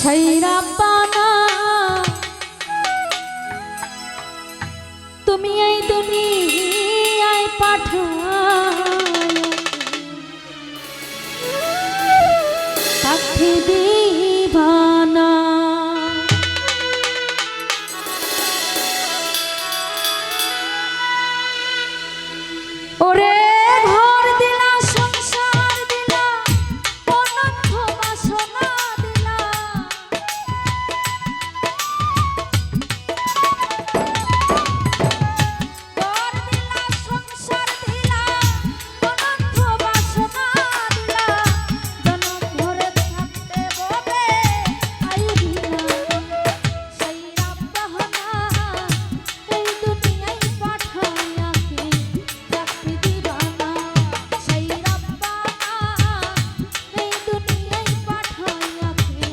সেই রাব্বানা তুমি এই দুনিয়ায় পাঠিয়ে দিবানা। ওরে ঘর দিলা সংসার দিলা অনন্ত বাসনা দিলা, ঘর দিলা সংসার দিলা অনন্ত বাসনা দিলা, জনম ভরে থাকতে বলে আইবিনা। সেই রাব্বানা এই দুনিয়ায় পাঠাইয়া কি রাখতে দিবানা। সেই রাব্বানা এই দুনিয়ায় পাঠাইয়া কি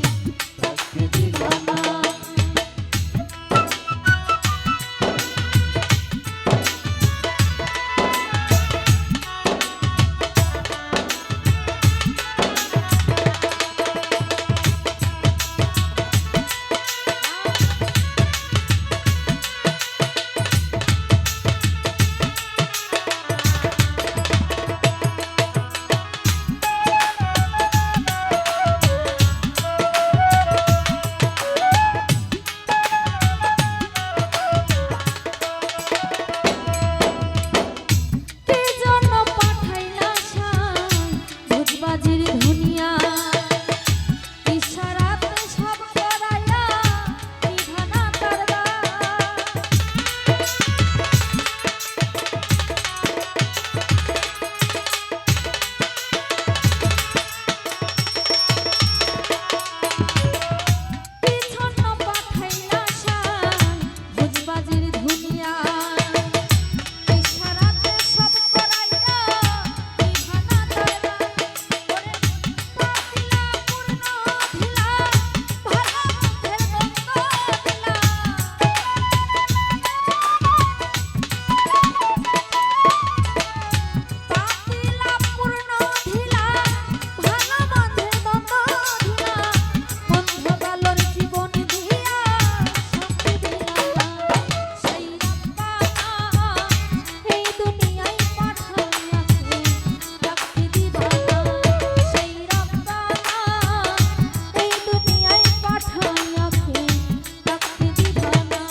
রাখতে দিবানা। কি জন্য পাঠাইলা শান ভোজবাজির ধুনিয়া, ইশারাতে সব করাইয়া নিভানা তারবা। কি জন্য পাঠাইলা শান ভোজবাজির ধুনিয়া, ইশারাতে সব করাইয়া নিভানা তারবা। ওরে পাতিলা পূর্ণ ধিলা ভালো মন্দের দ্বন্দ্ব দিলা, পাতিলা পূর্ণ ধিলা ভালো মন্দের দ্বন্দ্ব দিলা, বন্ধ বালর জীবন দিয়া শান্তি দিলা। সেই রাব্বানা এই দুনিয়ায় পাঠাইয়া কি রাখতে দিবানা। সেই রাব্বানা এই দুনিয়ায় পাঠাইয়া কি রাখতে দিবানা।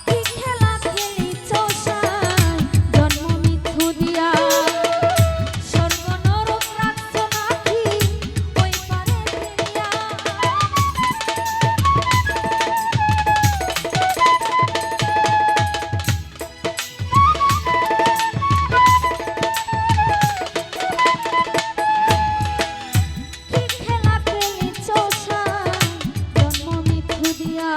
কি খেলা খেলিছ শান জন্ম মৃত্যু দিয়া, স্বর্গ নরক রাখছ নাকি ওই পারে ফেলিয়া। কি খেলা খেলিছ শান জন্ম মৃত্যু দিয়া,